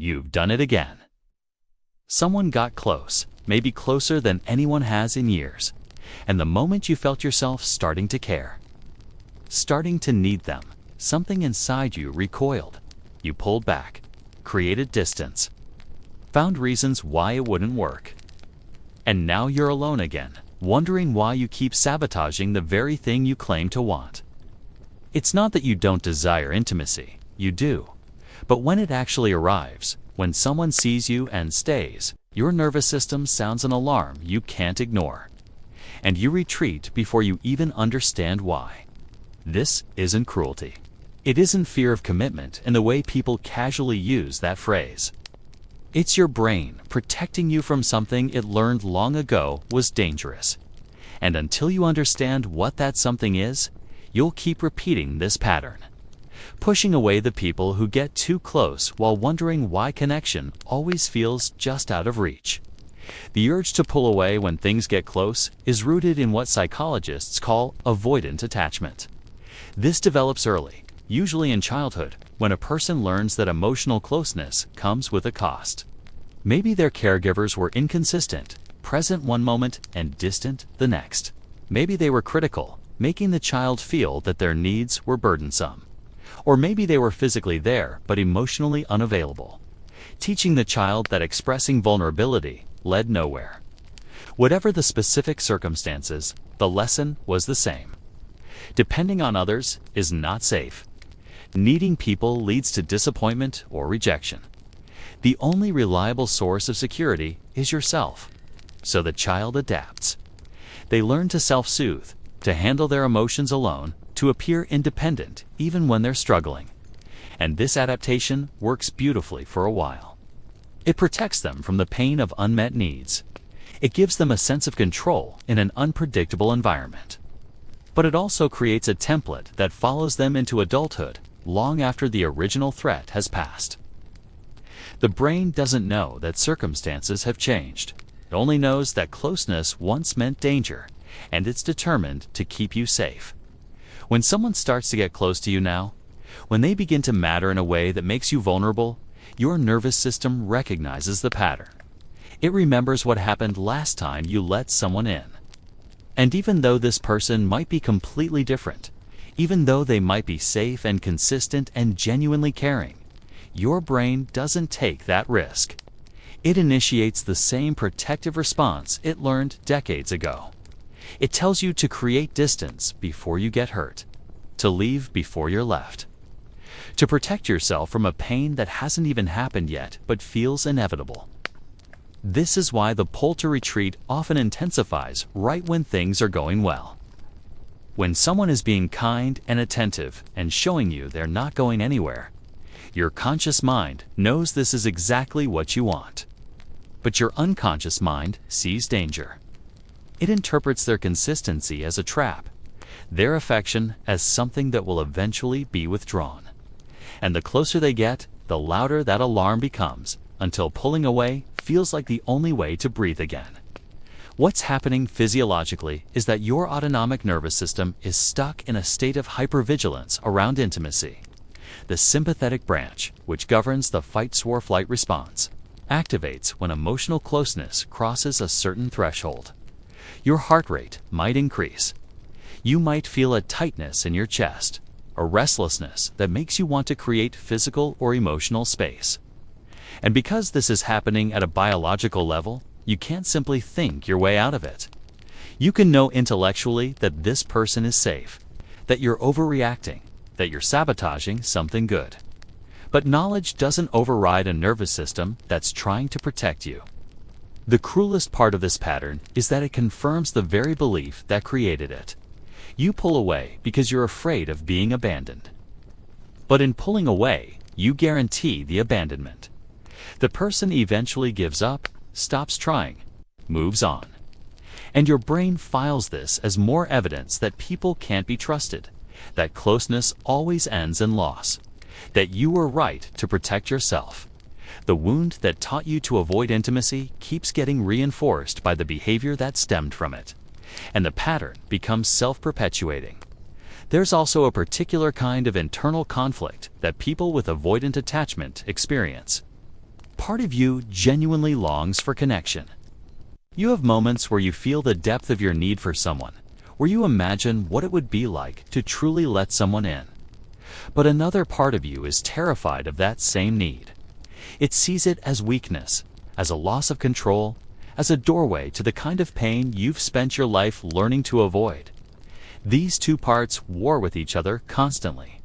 You've done it again. Someone got close, maybe closer than anyone has in years, and the moment you felt yourself starting to care, starting to need them, something inside you recoiled. You pulled back, created distance, found reasons why it wouldn't work. And now you're alone again, wondering why you keep sabotaging the very thing you claim to want. It's not that you don't desire intimacy, you do. But when it actually arrives, when someone sees you and stays, your nervous system sounds an alarm you can't ignore. And you retreat before you even understand why. This isn't cruelty. It isn't fear of commitment in the way people casually use that phrase. It's your brain protecting you from something it learned long ago was dangerous. And until you understand what that something is, you'll keep repeating this pattern, pushing away the people who get too close while wondering why connection always feels just out of reach. The urge to pull away when things get close is rooted in what psychologists call avoidant attachment. This develops early, usually in childhood, when a person learns that emotional closeness comes with a cost. Maybe their caregivers were inconsistent, present one moment and distant the next. Maybe they were critical, making the child feel that their needs were burdensome. Or maybe they were physically there but emotionally unavailable, teaching the child that expressing vulnerability led nowhere. Whatever the specific circumstances, the lesson was the same. Depending on others is not safe. Needing people leads to disappointment or rejection. The only reliable source of security is yourself. So the child adapts. They learn to self-soothe, to handle their emotions alone, to appear independent even when they're struggling. And this adaptation works beautifully for a while. It protects them from the pain of unmet needs. It gives them a sense of control in an unpredictable environment. But it also creates a template that follows them into adulthood long after the original threat has passed. The brain doesn't know that circumstances have changed. It only knows that closeness once meant danger, and it's determined to keep you safe. When someone starts to get close to you now, when they begin to matter in a way that makes you vulnerable, your nervous system recognizes the pattern. It remembers what happened last time you let someone in. And even though this person might be completely different, even though they might be safe and consistent and genuinely caring, your brain doesn't take that risk. It initiates the same protective response it learned decades ago. It tells you to create distance before you get hurt, to leave before you're left, to protect yourself from a pain that hasn't even happened yet but feels inevitable. This is why the pull to retreat often intensifies right when things are going well. When someone is being kind and attentive and showing you they're not going anywhere, your conscious mind knows this is exactly what you want. But your unconscious mind sees danger. It interprets their consistency as a trap, their affection as something that will eventually be withdrawn. And the closer they get, the louder that alarm becomes, until pulling away feels like the only way to breathe again. What's happening physiologically is that your autonomic nervous system is stuck in a state of hypervigilance around intimacy. The sympathetic branch, which governs the fight-swore-flight response, activates when emotional closeness crosses a certain threshold. Your heart rate might increase. You might feel a tightness in your chest, a restlessness that makes you want to create physical or emotional space. And because this is happening at a biological level, you can't simply think your way out of it. You can know intellectually that this person is safe, that you're overreacting, that you're sabotaging something good. But knowledge doesn't override a nervous system that's trying to protect you. The cruelest part of this pattern is that it confirms the very belief that created it. You pull away because you're afraid of being abandoned. But in pulling away, you guarantee the abandonment. The person eventually gives up, stops trying, moves on. And your brain files this as more evidence that people can't be trusted, that closeness always ends in loss, that you were right to protect yourself. The wound that taught you to avoid intimacy keeps getting reinforced by the behavior that stemmed from it, and the pattern becomes self-perpetuating. There's also a particular kind of internal conflict that people with avoidant attachment experience. Part of you genuinely longs for connection. You have moments where you feel the depth of your need for someone, where you imagine what it would be like to truly let someone in. But another part of you is terrified of that same need. It sees it as weakness, as a loss of control, as a doorway to the kind of pain you've spent your life learning to avoid. These two parts war with each other constantly.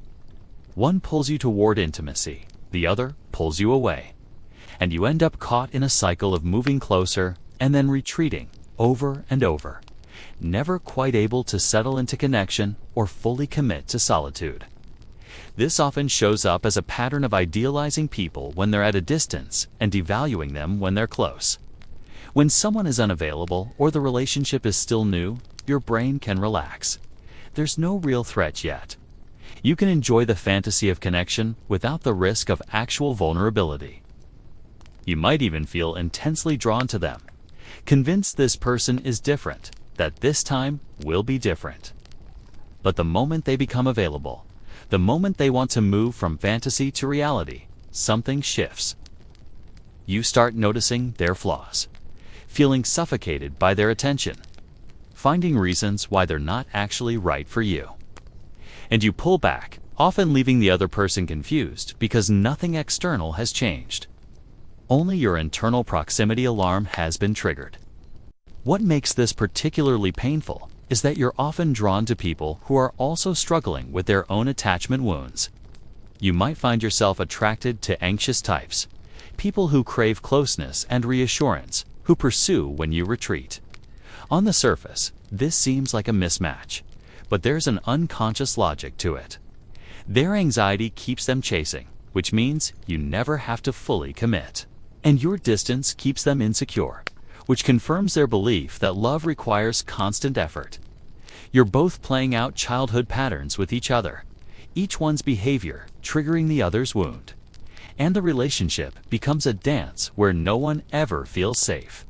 One pulls you toward intimacy, the other pulls you away. And you end up caught in a cycle of moving closer and then retreating over and over, never quite able to settle into connection or fully commit to solitude. This often shows up as a pattern of idealizing people when they're at a distance and devaluing them when they're close. When someone is unavailable or the relationship is still new, your brain can relax. There's no real threat yet. You can enjoy the fantasy of connection without the risk of actual vulnerability. You might even feel intensely drawn to them, convinced this person is different, that this time will be different. But the moment they become available, the moment they want to move from fantasy to reality, something shifts. You start noticing their flaws, feeling suffocated by their attention, finding reasons why they're not actually right for you. And you pull back, often leaving the other person confused because nothing external has changed. Only your internal proximity alarm has been triggered. What makes this particularly painful is that you're often drawn to people who are also struggling with their own attachment wounds. You might find yourself attracted to anxious types, people who crave closeness and reassurance, who pursue when you retreat. On the surface, this seems like a mismatch, but there's an unconscious logic to it. Their anxiety keeps them chasing, which means you never have to fully commit. And your distance keeps them insecure, which confirms their belief that love requires constant effort. You're both playing out childhood patterns with each other, each one's behavior triggering the other's wound. And the relationship becomes a dance where no one ever feels safe.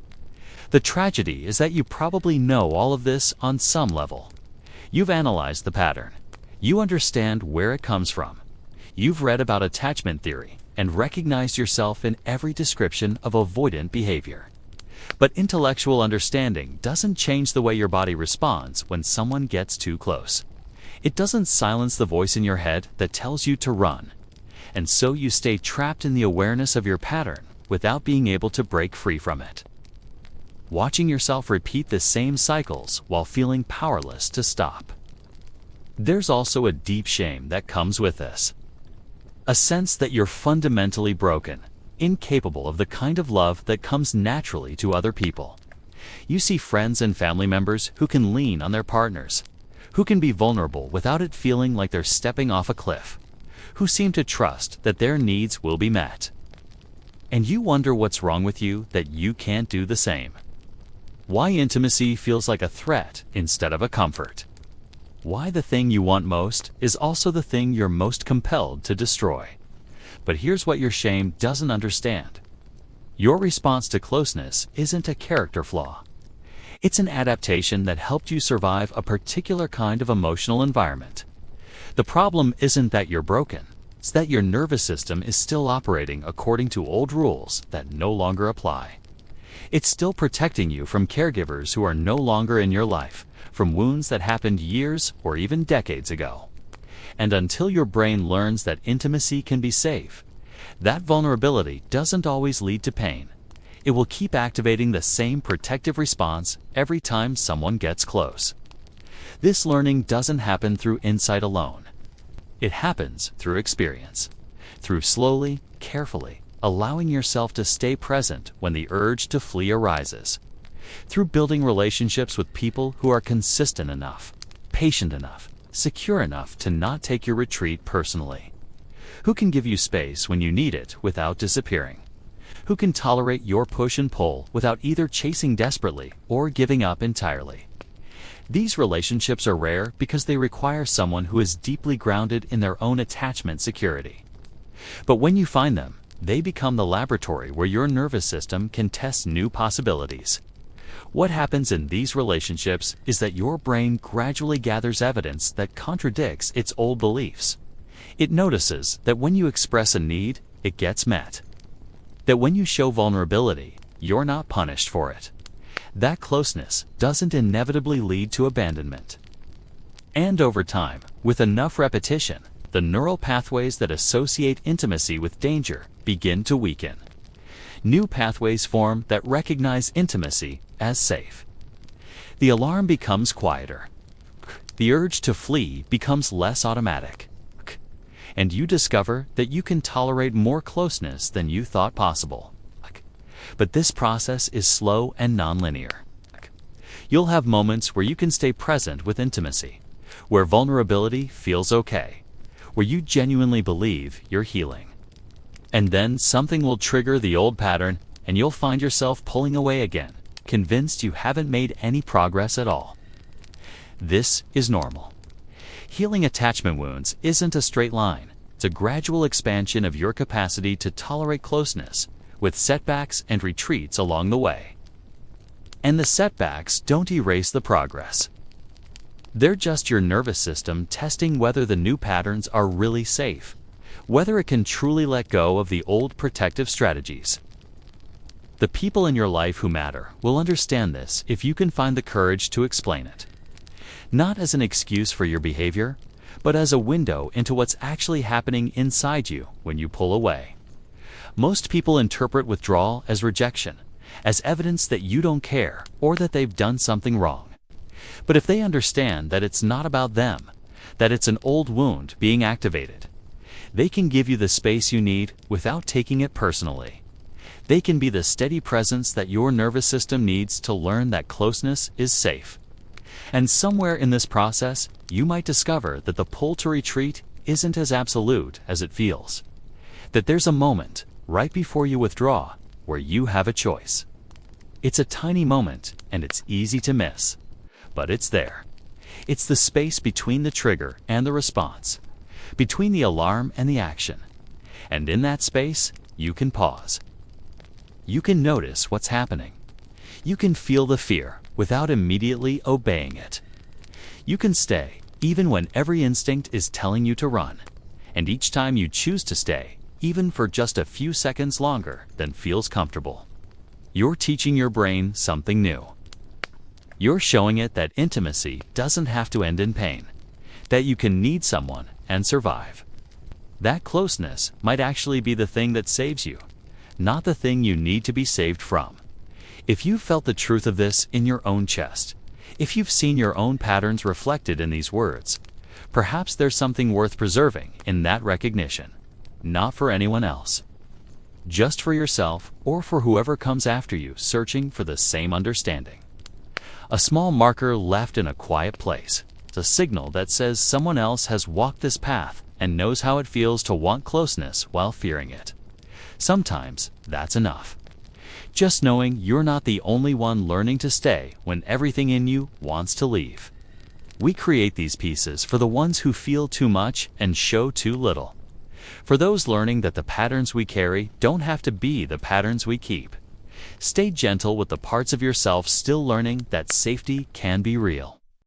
The tragedy is that you probably know all of this on some level. You've analyzed the pattern. You understand where it comes from. You've read about attachment theory and recognized yourself in every description of avoidant behavior. But intellectual understanding doesn't change the way your body responds when someone gets too close. It doesn't silence the voice in your head that tells you to run. And so you stay trapped in the awareness of your pattern without being able to break free from it. Watching yourself repeat the same cycles while feeling powerless to stop. There's also a deep shame that comes with this. A sense that you're fundamentally broken, incapable of the kind of love that comes naturally to other people. You see friends and family members who can lean on their partners, who can be vulnerable without it feeling like they're stepping off a cliff, who seem to trust that their needs will be met. And you wonder what's wrong with you that you can't do the same. Why intimacy feels like a threat instead of a comfort. Why the thing you want most is also the thing you're most compelled to destroy. But here's what your shame doesn't understand. Your response to closeness isn't a character flaw. It's an adaptation that helped you survive a particular kind of emotional environment. The problem isn't that you're broken. It's that your nervous system is still operating according to old rules that no longer apply. It's still protecting you from caregivers who are no longer in your life, from wounds that happened years or even decades ago. And until your brain learns that intimacy can be safe, that vulnerability doesn't always lead to pain. It will keep activating the same protective response every time someone gets close. This learning doesn't happen through insight alone. It happens through experience, through slowly, carefully, allowing yourself to stay present when the urge to flee arises, through building relationships with people who are consistent enough, patient enough, secure enough to not take your retreat personally, who can give you space when you need it without disappearing, who can tolerate your push and pull without either chasing desperately or giving up entirely. These relationships are rare because they require someone who is deeply grounded in their own attachment security. But when you find them, they become the laboratory where your nervous system can test new possibilities. What happens in these relationships is that your brain gradually gathers evidence that contradicts its old beliefs. It notices that when you express a need, it gets met. That when you show vulnerability, you're not punished for it. That closeness doesn't inevitably lead to abandonment. And over time, with enough repetition, the neural pathways that associate intimacy with danger begin to weaken. New pathways form that recognize intimacy as safe. The alarm becomes quieter. The urge to flee becomes less automatic. And you discover that you can tolerate more closeness than you thought possible. But this process is slow and nonlinear. You'll have moments where you can stay present with intimacy, where vulnerability feels okay, where you genuinely believe you're healing. And then something will trigger the old pattern and you'll find yourself pulling away again, convinced you haven't made any progress at all. This is normal. Healing attachment wounds isn't a straight line. It's a gradual expansion of your capacity to tolerate closeness, with setbacks and retreats along the way. And the setbacks don't erase the progress. They're just your nervous system testing whether the new patterns are really safe, whether it can truly let go of the old protective strategies. The people in your life who matter will understand this if you can find the courage to explain it. Not as an excuse for your behavior, but as a window into what's actually happening inside you when you pull away. Most people interpret withdrawal as rejection, as evidence that you don't care or that they've done something wrong. But if they understand that it's not about them, that it's an old wound being activated, they can give you the space you need without taking it personally. They can be the steady presence that your nervous system needs to learn that closeness is safe. And somewhere in this process, you might discover that the pull to retreat isn't as absolute as it feels. That there's a moment, right before you withdraw, where you have a choice. It's a tiny moment, and it's easy to miss. But it's there. It's the space between the trigger and the response, between the alarm and the action. And in that space, you can pause. You can notice what's happening. You can feel the fear without immediately obeying it. You can stay even when every instinct is telling you to run. And each time you choose to stay, even for just a few seconds longer than feels comfortable, you're teaching your brain something new. You're showing it that intimacy doesn't have to end in pain, that you can need someone and survive. That closeness might actually be the thing that saves you, not the thing you need to be saved from. If you've felt the truth of this in your own chest, if you've seen your own patterns reflected in these words, perhaps there's something worth preserving in that recognition, not for anyone else, just for yourself or for whoever comes after you searching for the same understanding. A small marker left in a quiet place. It's a signal that says someone else has walked this path and knows how it feels to want closeness while fearing it. Sometimes that's enough. Just knowing you're not the only one learning to stay when everything in you wants to leave. We create these pieces for the ones who feel too much and show too little. For those learning that the patterns we carry don't have to be the patterns we keep. Stay gentle with the parts of yourself still learning that safety can be real.